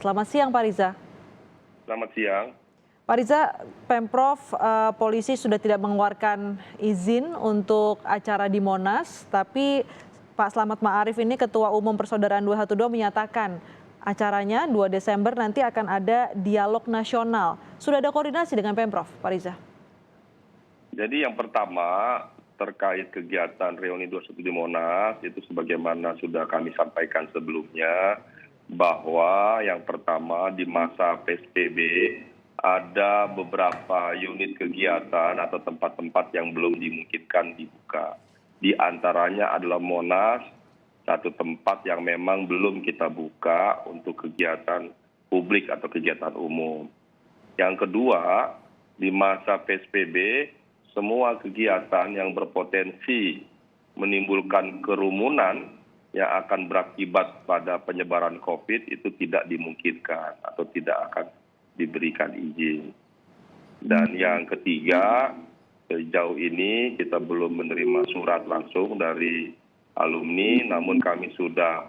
Selamat siang Pak Riza. Selamat siang. Pak Riza, Pemprov, polisi sudah tidak mengeluarkan izin untuk acara di Monas, tapi Pak Slamet Ma'arif ini Ketua Umum Persaudaraan 212 menyatakan acaranya 2 Desember nanti akan ada dialog nasional. Sudah ada koordinasi dengan Pemprov, Pak Riza? Jadi yang pertama terkait kegiatan reuni 21 di Monas itu sebagaimana sudah kami sampaikan sebelumnya bahwa yang pertama di masa PSBB ada beberapa unit kegiatan atau tempat-tempat yang belum dimungkinkan dibuka. Di antaranya adalah Monas, satu tempat yang memang belum kita buka untuk kegiatan publik atau kegiatan umum. Yang kedua, di masa PSBB, semua kegiatan yang berpotensi menimbulkan kerumunan yang akan berakibat pada penyebaran COVID itu tidak dimungkinkan atau tidak akan diberikan izin. Dan yang ketiga, sejauh ini kita belum menerima surat langsung dari alumni, namun kami sudah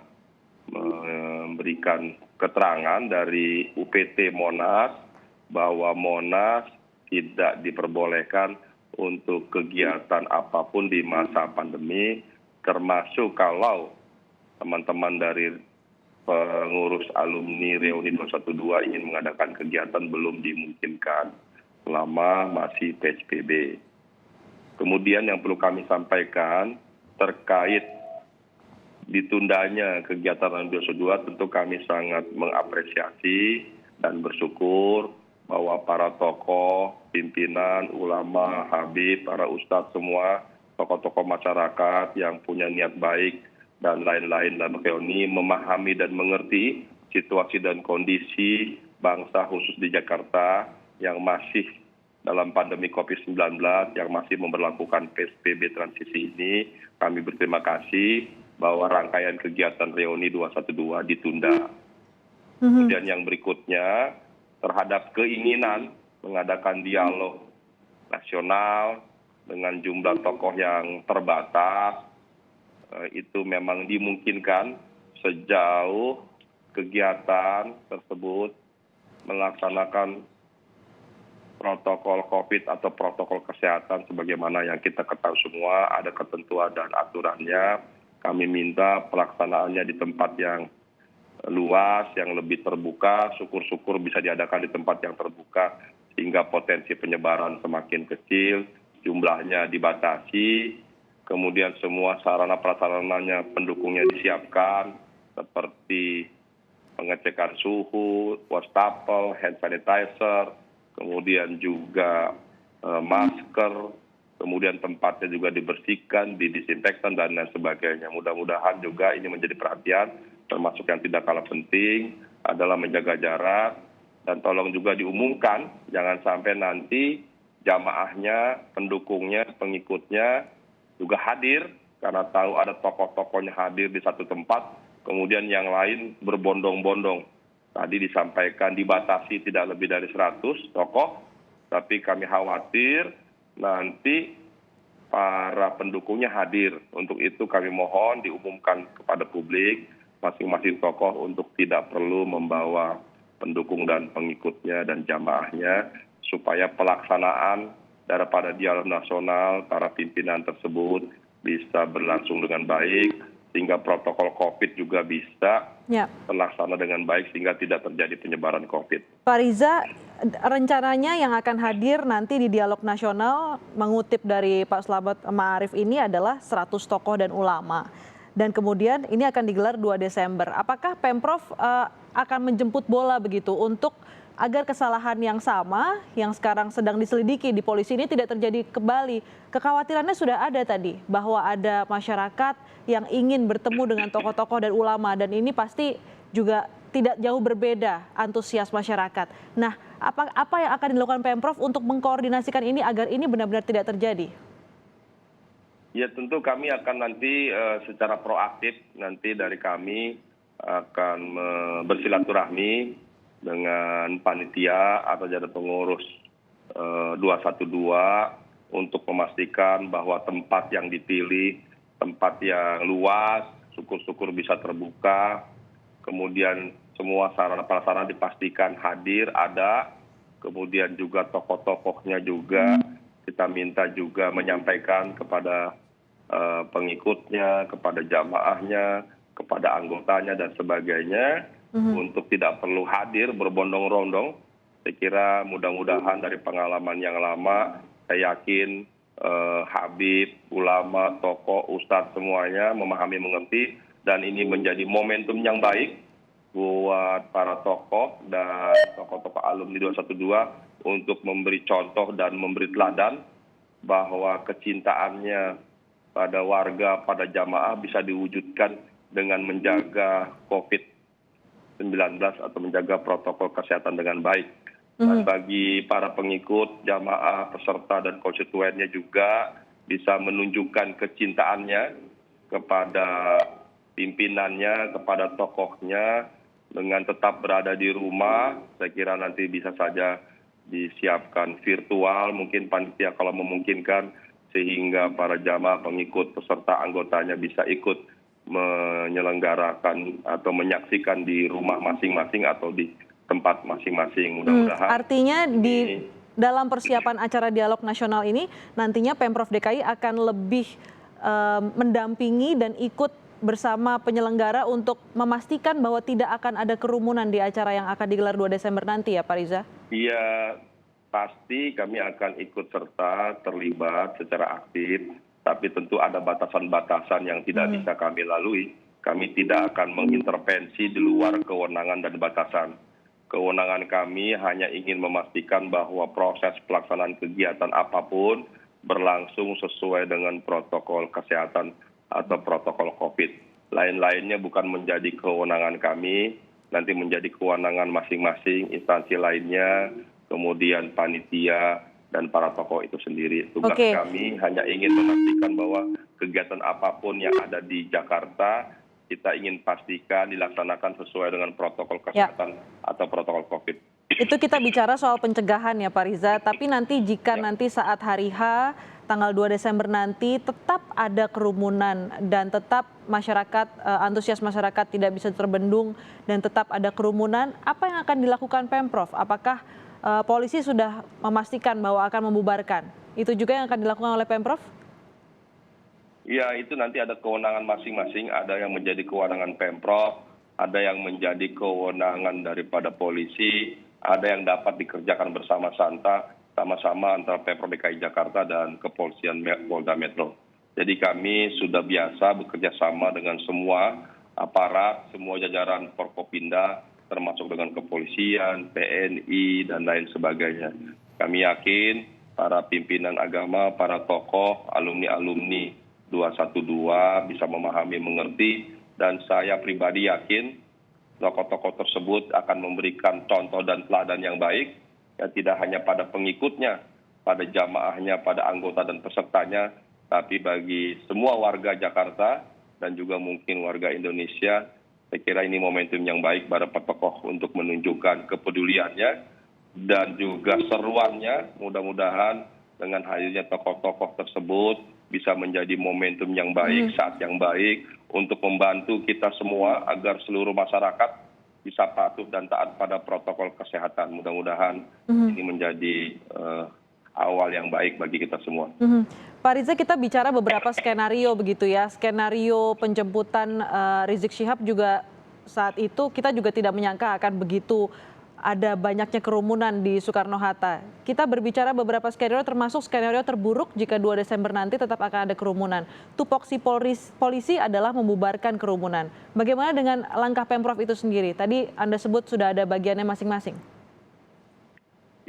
memberikan keterangan dari UPT Monas bahwa Monas tidak diperbolehkan untuk kegiatan apapun di masa pandemi, termasuk kalau teman-teman dari pengurus alumni Reuni 212 ingin mengadakan kegiatan belum dimungkinkan selama masih PSBB. Kemudian yang perlu kami sampaikan terkait ditundanya kegiatan Reuni 212, tentu kami sangat mengapresiasi dan bersyukur bahwa para tokoh, pimpinan, ulama, habib, para ustadz semua, tokoh-tokoh masyarakat yang punya niat baik dan lain-lain dalam reuni memahami dan mengerti situasi dan kondisi bangsa khusus di Jakarta yang masih dalam pandemi COVID-19 yang masih memberlakukan PSBB transisi ini. Kami berterima kasih bahwa rangkaian kegiatan reuni 212 ditunda. Kemudian yang berikutnya terhadap keinginan mengadakan dialog nasional dengan jumlah tokoh yang terbatas, itu memang dimungkinkan sejauh kegiatan tersebut melaksanakan protokol COVID atau protokol kesehatan sebagaimana yang kita ketahui semua, ada ketentuan dan aturannya. Kami minta pelaksanaannya di tempat yang luas, yang lebih terbuka, syukur-syukur bisa diadakan di tempat yang terbuka sehingga potensi penyebaran semakin kecil, jumlahnya dibatasi, kemudian semua sarana prasarananya pendukungnya disiapkan seperti pengecekan suhu, wastafel, hand sanitizer, kemudian juga masker, kemudian tempatnya juga dibersihkan, didisinfektan dan lain sebagainya. Mudah-mudahan juga ini menjadi perhatian, termasuk yang tidak kalah penting adalah menjaga jarak dan tolong juga diumumkan jangan sampai nanti jamaahnya, pendukungnya, pengikutnya juga hadir karena tahu ada tokoh-tokohnya hadir di satu tempat, kemudian yang lain berbondong-bondong. Tadi disampaikan dibatasi tidak lebih dari 100 tokoh, tapi kami khawatir nanti para pendukungnya hadir. Untuk itu kami mohon diumumkan kepada publik masing-masing tokoh untuk tidak perlu membawa pendukung dan pengikutnya dan jamaahnya supaya pelaksanaan daripada dialog nasional para pimpinan tersebut bisa berlangsung dengan baik sehingga protokol COVID juga bisa terlaksana dengan baik sehingga tidak terjadi penyebaran COVID. Pak Riza, rencananya yang akan hadir nanti di dialog nasional mengutip dari Pak Slamet Ma'arif ini adalah 100 tokoh dan ulama. Dan kemudian ini akan digelar 2 Desember. Apakah Pemprov akan menjemput bola begitu untuk agar kesalahan yang sama yang sekarang sedang diselidiki di polisi ini tidak terjadi kembali? Kekhawatirannya sudah ada tadi bahwa ada masyarakat yang ingin bertemu dengan tokoh-tokoh dan ulama dan ini pasti juga tidak jauh berbeda antusias masyarakat. Nah, apa yang akan dilakukan Pemprov untuk mengkoordinasikan ini agar ini benar-benar tidak terjadi? Ya tentu kami akan nanti secara proaktif nanti dari kami akan bersilaturahmi dengan panitia atau jajaran pengurus 212 untuk memastikan bahwa tempat yang dipilih, tempat yang luas, syukur-syukur bisa terbuka, kemudian semua sarana prasarana dipastikan hadir, ada. Kemudian juga tokoh-tokohnya juga kita minta juga menyampaikan kepada pengikutnya, kepada jamaahnya, kepada anggotanya dan sebagainya untuk tidak perlu hadir berbondong-rondong. Saya kira mudah-mudahan dari pengalaman yang lama, saya yakin Habib, ulama, tokoh, ustadz semuanya memahami, mengerti, dan ini menjadi momentum yang baik buat para tokoh dan tokoh-tokoh alumni 212 untuk memberi contoh dan memberi teladan bahwa kecintaannya pada warga, pada jamaah bisa diwujudkan dengan menjaga COVID-19 atau menjaga protokol kesehatan dengan baik. Dan bagi para pengikut, jamaah, peserta, dan konstituennya juga bisa menunjukkan kecintaannya kepada pimpinannya, kepada tokohnya, dengan tetap berada di rumah. Saya kira nanti bisa saja disiapkan virtual, mungkin panitia kalau memungkinkan, sehingga para jamaah, pengikut, peserta, anggotanya bisa ikut menyelenggarakan atau menyaksikan di rumah masing-masing atau di tempat masing-masing. Mudah-mudahan. Artinya di dalam persiapan acara dialog nasional ini nantinya Pemprov DKI akan lebih mendampingi dan ikut bersama penyelenggara untuk memastikan bahwa tidak akan ada kerumunan di acara yang akan digelar 2 Desember nanti ya Pak Riza? Iya, pasti kami akan ikut serta terlibat secara aktif, tapi tentu ada batasan-batasan yang tidak bisa kami lalui. Kami tidak akan mengintervensi di luar kewenangan dan batasan. Kewenangan kami hanya ingin memastikan bahwa proses pelaksanaan kegiatan apapun berlangsung sesuai dengan protokol kesehatan atau protokol COVID. Lain-lainnya bukan menjadi kewenangan kami, nanti menjadi kewenangan masing-masing instansi lainnya, kemudian panitia dan para tokoh itu sendiri. Tugas kami hanya ingin memastikan bahwa kegiatan apapun yang ada di Jakarta, kita ingin pastikan dilaksanakan sesuai dengan protokol kesehatan atau protokol COVID. Itu kita bicara soal pencegahan ya Pak Riza, tapi nanti jika nanti saat hari H, tanggal 2 Desember nanti tetap ada kerumunan dan tetap masyarakat, antusias masyarakat tidak bisa terbendung dan tetap ada kerumunan, apa yang akan dilakukan Pemprov? Apakah polisi sudah memastikan bahwa akan membubarkan? Itu juga yang akan dilakukan oleh Pemprov? Ya, itu nanti ada kewenangan masing-masing, ada yang menjadi kewenangan Pemprov, ada yang menjadi kewenangan daripada polisi, ada yang dapat dikerjakan sama-sama antara Pemprov DKI Jakarta dan Kepolisian Polda Metro. Jadi kami sudah biasa bekerja sama dengan semua aparat, semua jajaran Forkopimda, termasuk dengan kepolisian, TNI, dan lain sebagainya. Kami yakin para pimpinan agama, para tokoh, alumni-alumni 212 bisa memahami, mengerti, dan saya pribadi yakin tokoh-tokoh tersebut akan memberikan contoh dan teladan yang baik, ya tidak hanya pada pengikutnya, pada jamaahnya, pada anggota dan pesertanya, tapi bagi semua warga Jakarta dan juga mungkin warga Indonesia. Saya kira ini momentum yang baik para tokoh untuk menunjukkan kepeduliannya dan juga seruannya. Mudah-mudahan dengan hadirnya tokoh-tokoh tersebut bisa menjadi momentum yang baik, saat yang baik untuk membantu kita semua agar seluruh masyarakat bisa patuh dan taat pada protokol kesehatan. Mudah-mudahan ini menjadi awal yang baik bagi kita semua. Pak Riza, kita bicara beberapa skenario begitu ya. Skenario penjemputan Rizik Syihab juga saat itu kita juga tidak menyangka akan begitu ada banyaknya kerumunan di Soekarno-Hatta. Kita berbicara beberapa skenario termasuk skenario terburuk jika 2 Desember nanti tetap akan ada kerumunan. Tupoksi polisi adalah membubarkan kerumunan. Bagaimana dengan langkah Pemprov itu sendiri? Tadi Anda sebut sudah ada bagiannya masing-masing.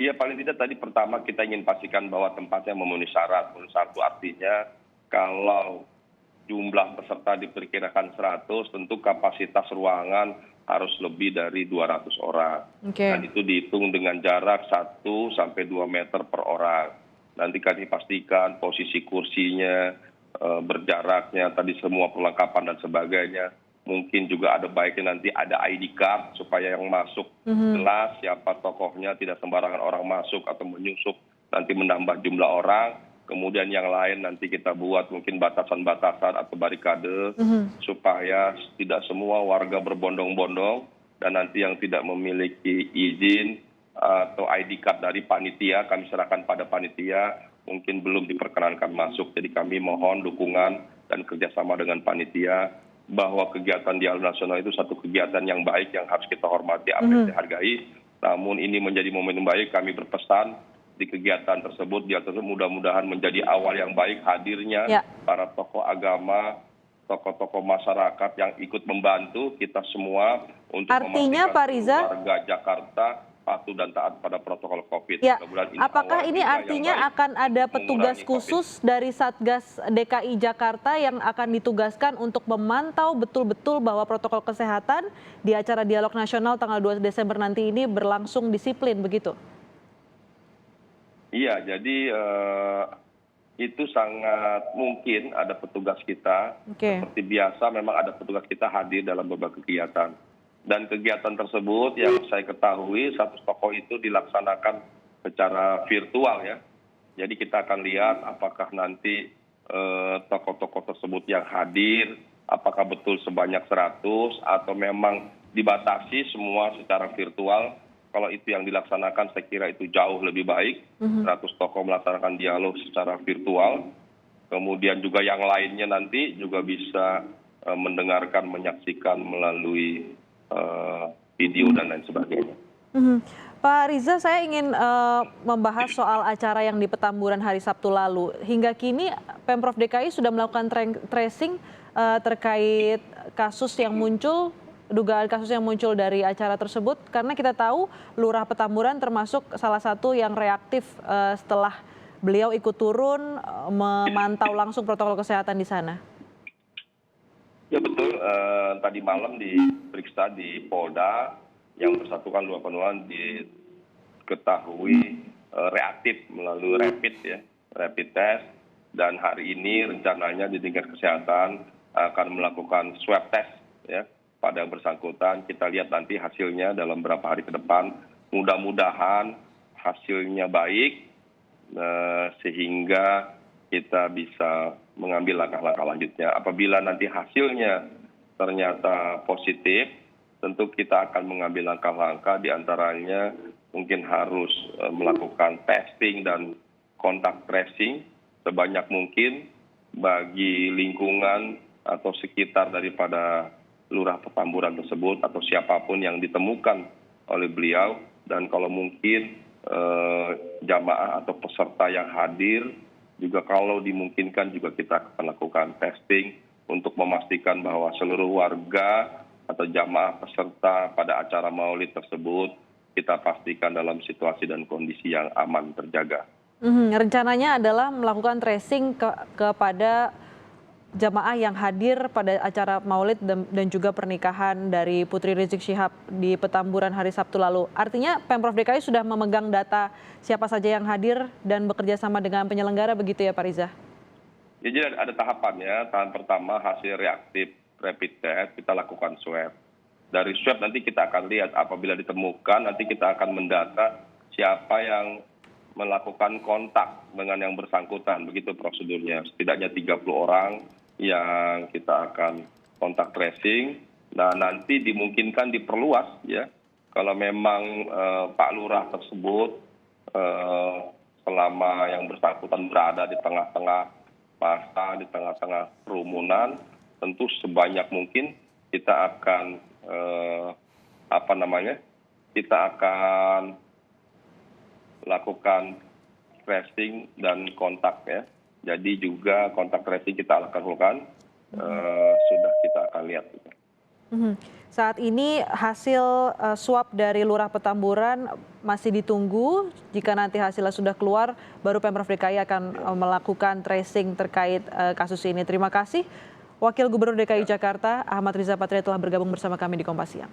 Iya, paling tidak tadi pertama kita ingin pastikan bahwa tempatnya memenuhi syarat. Satu artinya kalau jumlah peserta diperkirakan 100, tentu kapasitas ruangan harus lebih dari 200 orang. Dan itu dihitung dengan jarak 1 sampai 2 meter per orang. Nanti kami pastikan posisi kursinya, berjaraknya, tadi semua perlengkapan dan sebagainya. Mungkin juga ada baiknya nanti ada ID card supaya yang masuk jelas siapa tokohnya, tidak sembarangan orang masuk atau menyusup nanti menambah jumlah orang. Kemudian yang lain nanti kita buat mungkin batasan-batasan atau barikade supaya tidak semua warga berbondong-bondong dan nanti yang tidak memiliki izin atau ID card dari panitia kami serahkan pada panitia, mungkin belum diperkenankan masuk. Jadi kami mohon dukungan dan kerjasama dengan panitia bahwa kegiatan dialog nasional itu satu kegiatan yang baik yang harus kita hormati, apresiasi, hargai. Namun ini menjadi momen baik, kami berpesan di kegiatan tersebut, mudah-mudahan menjadi awal yang baik hadirnya para tokoh agama, tokoh-tokoh masyarakat yang ikut membantu kita semua untuk Artinya Pak Riza, warga Jakarta patuh dan taat pada protokol COVID. ya, apakah ini artinya akan ada petugas khusus dari Satgas DKI Jakarta yang akan ditugaskan untuk memantau betul-betul bahwa protokol kesehatan di acara dialog nasional tanggal 2 Desember nanti ini berlangsung disiplin begitu? Iya, jadi itu sangat mungkin ada petugas kita. Seperti biasa memang ada petugas kita hadir dalam beberapa kegiatan. Dan kegiatan tersebut yang saya ketahui 100 tokoh itu dilaksanakan secara virtual ya. Jadi kita akan lihat apakah nanti tokoh-tokoh tersebut yang hadir, apakah betul sebanyak 100 atau memang dibatasi semua secara virtual. Kalau itu yang dilaksanakan saya kira itu jauh lebih baik. 100 tokoh melaksanakan dialog secara virtual. Kemudian juga yang lainnya nanti juga bisa mendengarkan, menyaksikan melalui video dan lain sebagainya. Pak Riza, saya ingin membahas soal acara yang di Petamburan hari Sabtu lalu. Hingga kini Pemprov DKI sudah melakukan tracing terkait kasus yang muncul, dugaan kasus yang muncul dari acara tersebut, karena kita tahu Lurah Petamburan termasuk salah satu yang reaktif setelah beliau ikut turun memantau langsung protokol kesehatan di sana. Ya betul, tadi malam diperiksa di Polda, yang bersangkutan Lurah Petamburan diketahui reaktif melalui rapid test, dan hari ini rencananya di Dinas Kesehatan akan melakukan swab test ya pada bersangkutan. Kita lihat nanti hasilnya dalam beberapa hari ke depan, mudah-mudahan hasilnya baik sehingga kita bisa mengambil langkah-langkah lanjutnya. Apabila nanti hasilnya ternyata positif, tentu kita akan mengambil langkah-langkah, diantaranya mungkin harus melakukan testing dan kontak tracing sebanyak mungkin bagi lingkungan atau sekitar daripada Lurah Petamburan tersebut atau siapapun yang ditemukan oleh beliau. Dan kalau mungkin jamaah atau peserta yang hadir juga kalau dimungkinkan juga kita akan lakukan testing untuk memastikan bahwa seluruh warga atau jamaah peserta pada acara maulid tersebut kita pastikan dalam situasi dan kondisi yang aman terjaga. Rencananya adalah melakukan tracing kepada jamaah yang hadir pada acara maulid dan juga pernikahan dari Putri Rizik Syihab di Petamburan hari Sabtu lalu. Artinya Pemprov DKI sudah memegang data siapa saja yang hadir dan bekerja sama dengan penyelenggara begitu ya Pak Riza? Ya, jadi ada tahapannya. Tahap pertama hasil reaktif rapid test kita lakukan swab. Dari swab nanti kita akan lihat apabila ditemukan nanti kita akan mendata siapa yang melakukan kontak dengan yang bersangkutan. Begitu prosedurnya. Setidaknya 30 orang yang kita akan kontak tracing. Nah nanti dimungkinkan diperluas ya kalau memang Pak Lurah tersebut selama yang bersangkutan berada di tengah-tengah massa, di tengah-tengah kerumunan, tentu sebanyak mungkin kita akan kita akan lakukan tracing dan kontak ya. Jadi juga kontak tracing kita lakukan, sudah kita akan lihat. Saat ini hasil swab dari Lurah Petamburan masih ditunggu. Jika nanti hasilnya sudah keluar, baru Pemprov DKI akan melakukan tracing terkait kasus ini. Terima kasih Wakil Gubernur DKI Jakarta Ahmad Riza Patria telah bergabung bersama kami di Kompas Siang.